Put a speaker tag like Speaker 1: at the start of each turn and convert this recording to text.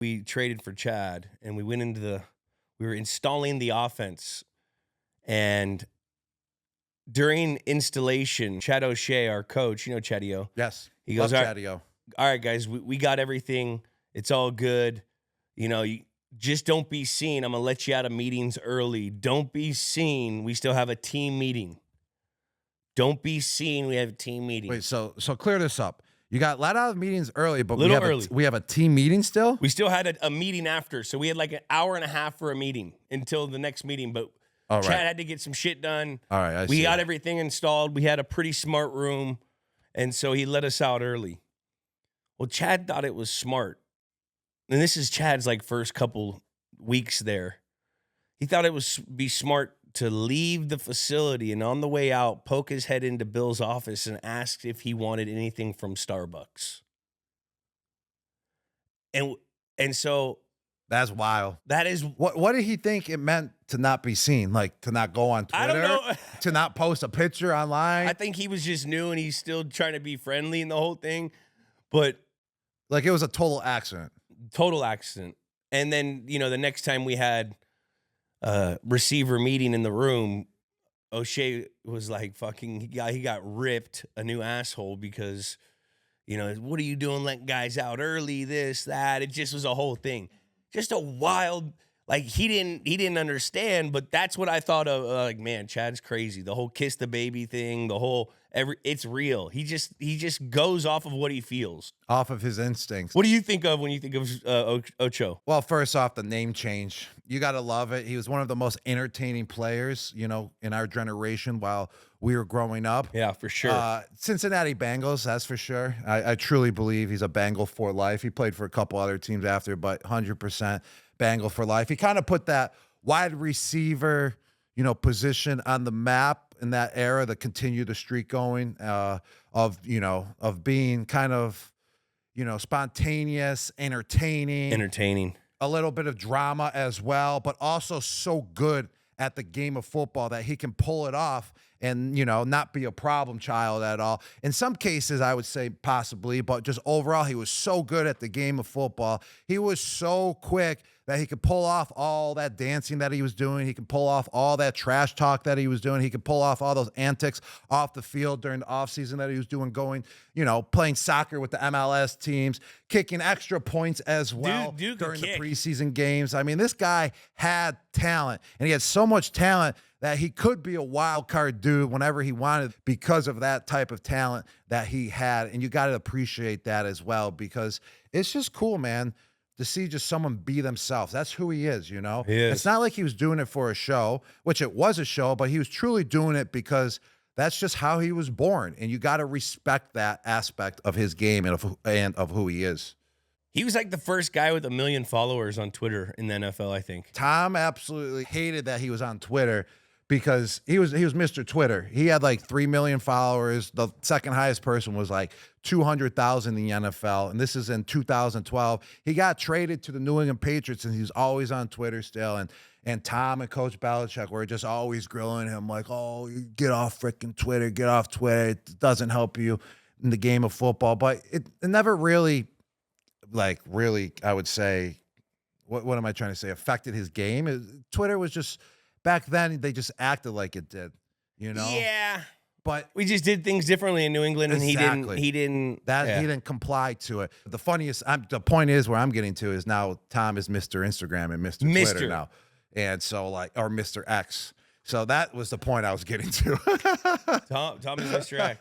Speaker 1: We traded for Chad, and we went into we were installing the offense. And during installation, Chad O'Shea, our coach, you know Chadio.
Speaker 2: Yes.
Speaker 1: He goes,
Speaker 2: Love
Speaker 1: all
Speaker 2: Chadio.
Speaker 1: right, guys, we got everything. It's all good. You know, you just don't be seen. I'm going to let you out of meetings early. Don't be seen. We still have a team meeting. Don't be seen. We have a team meeting.
Speaker 2: Wait, so clear this up. You got let out of meetings early, but
Speaker 1: Little
Speaker 2: we have a team meeting still?
Speaker 1: We still had a meeting after. So we had like an hour and a half for a meeting until the next meeting. But
Speaker 2: All
Speaker 1: Chad
Speaker 2: right.
Speaker 1: had to get some shit done.
Speaker 2: All right,
Speaker 1: We
Speaker 2: see.
Speaker 1: got everything installed. We had a pretty smart room. And so he let us out early. Well, Chad thought it was smart. And this is Chad's like first couple weeks there. He thought it was be smart to leave the facility and on the way out, poke his head into Bill's office and ask if he wanted anything from Starbucks. And so
Speaker 2: That's wild.
Speaker 1: that is
Speaker 2: What did he think it meant to not be seen? Like to not go on Twitter?
Speaker 1: I don't know.
Speaker 2: To not post a picture online?
Speaker 1: I think he was just new and he's still trying to be friendly in the whole thing. But
Speaker 2: Like it was a total accident.
Speaker 1: total accident. And then, you know, the next time we had a receiver meeting in the room, O'Shea was like fucking, he got ripped a new asshole because, you know, what are you doing letting guys out early, this, that. It just was a whole thing. Just a wild, like he didn't understand, but that's what I thought of. Like, man, Chad's crazy. The whole kiss the baby thing, the whole, it's real. He just goes off of what he feels.
Speaker 2: Off of his instincts.
Speaker 1: What do you think of when you think of Ocho?
Speaker 2: Well, first off, the name change. You got to love it. He was one of the most entertaining players, you know, in our generation while we were growing up.
Speaker 1: Yeah, for sure.
Speaker 2: Cincinnati Bengals, that's for sure. I truly believe he's a Bengal for life. He played for a couple other teams after, but 100% Bengal for life. He kind of put that wide receiver, you know, position on the map in that era that continued the streak going of being kind of, you know, spontaneous, entertaining, a little bit of drama as well, but also so good at the game of football that he can pull it off and, you know, not be a problem child at all. In some cases, I would say possibly, but just overall, he was so good at the game of football. He was so quick that he could pull off all that dancing that he was doing. He could pull off all that trash talk that he was doing. He could pull off all those antics off the field during the offseason that he was doing, going, you know, playing soccer with the MLS teams, kicking extra points as well during the preseason games. I mean, this guy had talent, and he had so much talent that he could be a wild card dude whenever he wanted because of that type of talent that he had. And you got to appreciate that as well, because it's just cool, man, to see just someone be themselves. That's who he is, you know? It's not like he was doing it for a show, which it was a show, but he was truly doing it because that's just how he was born. And you got to respect that aspect of his game and of who he is.
Speaker 1: He was like the first guy with 1 million followers on Twitter in the NFL, I think.
Speaker 2: Tom absolutely hated that he was on Twitter because he was Mr. Twitter. He had like 3 million followers. The second highest person was like 200,000 in the NFL, and this is in 2012. He got traded to the New England Patriots, and he's always on Twitter still. And Tom and Coach Belichick were just always grilling him like, "Oh, you get off freaking Twitter. Get off Twitter. It doesn't help you in the game of football." But it never really, I would say, what am I trying to say? Affected his game. Twitter was just. Back then, they just acted like it did, you know?
Speaker 1: Yeah.
Speaker 2: But
Speaker 1: we just did things differently in New England, and
Speaker 2: exactly.
Speaker 1: he didn't
Speaker 2: He didn't comply to it. The point is where I'm getting to is now Tom is Mr. Instagram and Mr. Twitter now. And so or Mr. X. So that was the point I was getting to.
Speaker 1: Tom is Mr. X.